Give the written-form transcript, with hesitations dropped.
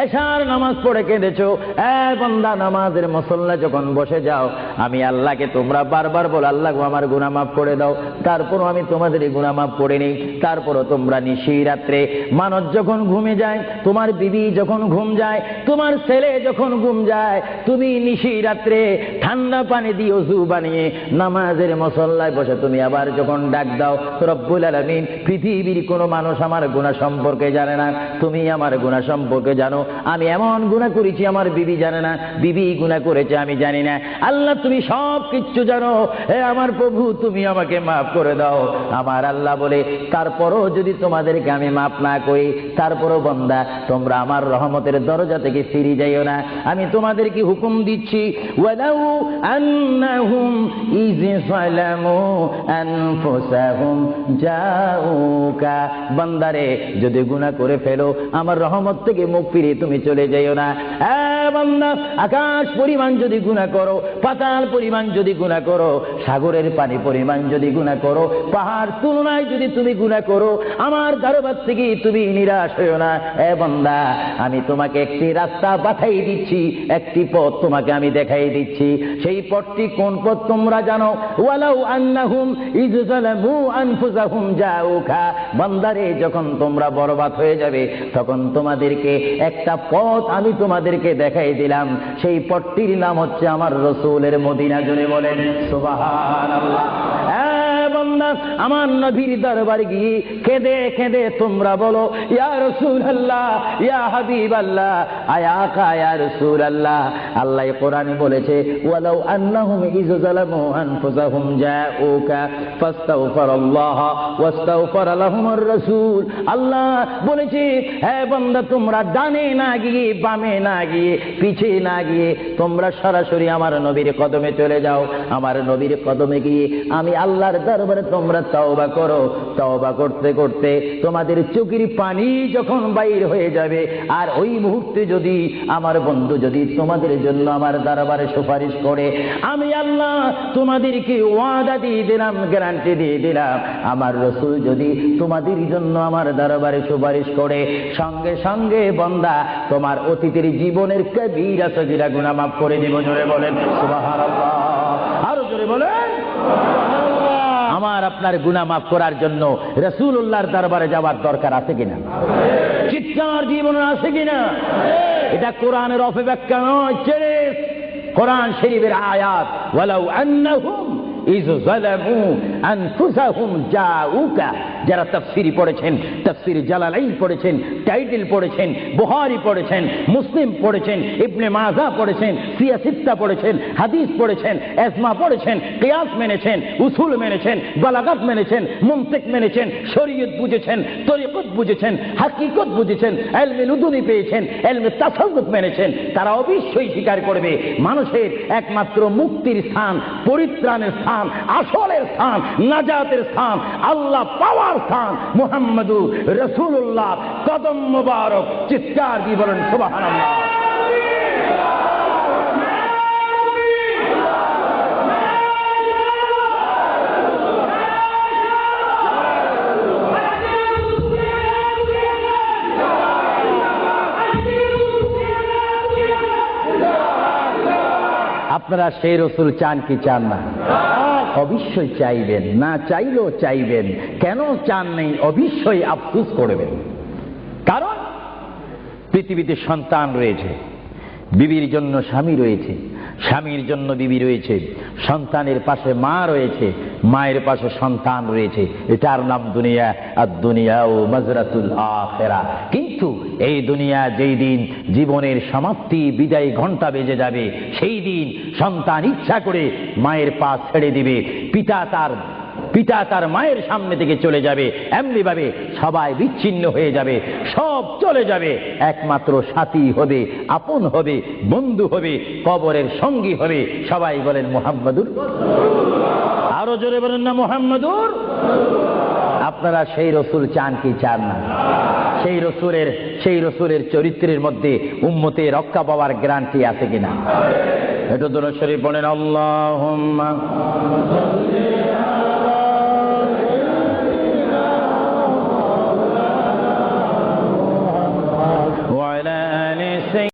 এশার নামাজ পড়ে কেঁদেছো, বান্দা নামাজের মুসল্লা যখন বসে যাও, আমি আল্লাহকে তোমরা বারবার বলো আল্লাহ আমার গুনাহ মাফ করে দাও, তারপরও আমি তোমাদের গুনাহ মাফ করে নিই। তারপরও তোমরা নিশি রাত্রে মানুষ যখন ঘুমে যায়, তোমার বিবি যখন ঘুম যায়, তোমার ছেলে যখন ঘুম যায়, তুমি নিশি রাত্রে ঠান্ডা পানি দিয়ে ওযু বানিয়ে নামাজের মুসল্লায় বসে তুমি আবার যখন ডাক দাও রব্বুল আলামিন, পৃথিবীর কোনো মানুষ আমার গুনাহ সম্পর্কে জানে না, তুমি আমার গুনাহ সম্পর্কে জানো। আমি এমন গুনাহ করেছি আমার বিবি জানে না, বিবি গুনাহ করেছে আমি জানি না, আল্লাহ তুমি সব কিচ্ছু জানো, হে আমার প্রভু তুমি আমাকে মাফ করে দাও। আমার আল্লাহ বলে তারপরও যদি তোমাদেরকে আমি মাফ না করি, তারপরও বান্দা তোমরা আমার রহমতের দরজা থেকে ফিরে যাইও না। আমি তোমাদেরকে হুকুম দিচ্ছি, ওয়ালাউ আন্নাহুম ইয যালামু আনফুসাহুম জাউকা, বান্দারে যদি গুনাহ করে ফেলো আমার রহমত থেকে মুখ ফিরিয়ে তুমি চলে যাইও না। বান্দা আকাশ পরিমাণ যদি গুনাহ করো, পাতাল পরিমাণ যদি গুনাহ করো, সাগরের পানি পরিমাণ যদি গুনাহ করো, পাহাড় তুলনায় যদি তুমি গুনাহ করো, আমার দরবার থেকে তুমি নিরাশ হইও না। বান্দা আমি তোমাকে একটি রাস্তা বাতাই দিচ্ছি, একটি পথ তোমাকে আমি দেখাই দিচ্ছি। সেই পথটি কোন পথ তোমরা জানো? ওয়ালাউ আন্নাহুম ইয যালামু আনফুসাহুম জাউকা, বান্দারে যখন তোমরা বরবাদ হয়ে যাবে তখন তোমাদেরকে একটা পথ আমি তোমাদেরকে দেখাই দিলাম, সেই পথটির নাম হচ্ছে আমার রাসূলের মদিনা। জোরে বলেন সুবহানাল্লাহ। বান্দা আমার নবীর দরবারে গিয়ে কেঁদে কেঁদে তোমরা বলো ইয়া রাসূলুল্লাহ, ইয়া হাবিবাল্লাহ, আয়া আকা ইয়া রাসূলুল্লাহ। আল্লাহ কোরআনে বলেছে ওয়ালাউ আন্নাহুম ইয যালামু আনফুসাহুম জাউকা ফাস্তাগফিরুল্লাহ ওয়াস্তাগফার লাহুমুর রাসূল। আল্লাহ বলেছে হে বান্দা তোমরা ডানে না গিয়ে, বামে না গিয়ে, পিছে না গিয়ে তোমরা সরাসরি আমার নবীর কদমে চলে যাও। আমার নবীর কদমে গিয়ে আমি আল্লাহর দরবারে তোমরা তওবা করো। তওবা করতে করতে তোমাদের চোখের পানি যখন বাইর হয়ে যাবে, আর ওই মুহূর্তে যদি আমার বন্ধু যদি তোমাদের জন্য আমার দরবারে সুপারিশ করে, আমি আল্লাহ তোমাদেরকে ওয়াদা দিয়ে দিলাম, গ্যারান্টি দিয়ে দিলাম, আমার রাসূল যদি তোমাদের জন্য আমার দরবারে সুপারিশ করে, সঙ্গে সঙ্গে বান্দা তোমার অতীতের জীবনের কবিরা সগীরা গুনাহ মাফ করে দিব। জোরে বলেন সুবহানাল্লাহ, আরো জোরে বলেন। আমার আপনার গুনাহ মাফ করার জন্য রাসূলুল্লাহর দরবারে যাওয়ার দরকার আছে কিনা? চিৎকার জীবন আছে কিনা? এটা কোরআনের অপব্যাখ্যা নয়, কোরআন শরীফের আয়াত। ওয়ালাউ আন্নাহুম ইয যালামু আনফুসাহুম জাউকা, যারা তাফসীর পড়েছেন, তাফসীর জালালাইন পড়েছেন, টাইটেল পড়েছেন, বুখারী পড়েছেন, মুসলিম পড়েছেন, ইবনে মাজাহ পড়েছেন, সিয়াসিত্তা পড়েছেন, হাদিস পড়েছেন, ইজমা পড়েছেন, কিয়াস মেনেছেন, উসুল মেনেছেন, বালাগাত মেনেছেন, মুনতিক মেনেছেন, শরীয়ত বুঝেছেন, তরিকত বুঝেছেন, হাকিকত বুঝেছেন, ইলমে লুদুনি পেয়েছেন, ইলমে তাসাউফ মেনেছেন, তারা অবশ্যই স্বীকার করবে মানুষের একমাত্র মুক্তির স্থান, পরিত্রাণের স্থান, আসলের স্থান, নাজাতের স্থান, আল্লাহ পাওয়ার স্থান মুহাম্মদুর রাসূলুল্লাহ কদম মুবারক। চিৎকার দিয়ে বলেন সুবহানাল্লাহ। আপনারা সেই রাসূল চান কি চান না? অবশ্যই চাইবেন, না চাইলেও চাইবেন। কেন চান নেই? অবশ্যই আফসোস করবেন। কারণ পৃথিবীতে সন্তান রয়েছে, বিবির জন্য স্বামী রয়েছে, স্বামীর জন্য বিবি রয়েছে, সন্তানের পাশে মা রয়েছে, মায়ের পাশে সন্তান রয়েছে। এটার নাম দুনিয়া। আর দুনিয়াও মাজরাতুল আখিরা। কিন্তু এই দুনিয়া যেই দিন জীবনের সমাপ্তি, বিদায় ঘন্টা বেজে যাবে, সেই দিন সন্তান ইচ্ছা করে মায়ের পা ছেড়ে দিবে, পিতা তার মায়ের সামনে থেকে চলে যাবে, এমনি ভাবে সবাই বিচ্ছিন্ন হয়ে যাবে, সব চলে যাবে। একমাত্র সাথী হবে, আপন হবে, বন্ধু হবে, কবরের সঙ্গী হবে। সবাই বলেন মুহাম্মাদুর। আরো জোরে বলেন না মুহাম্মাদুর। আপনারা সেই রাসূল চান কি চান না? সেই রাসূলের চরিত্রের মধ্যে উম্মতে রক্ষা পাওয়ার গ্যারান্টি আছে কিনা? একটু দরুদ শরীফ পড়েন। আল্লাহুম্মা وعلى آل নিশ্চয়ই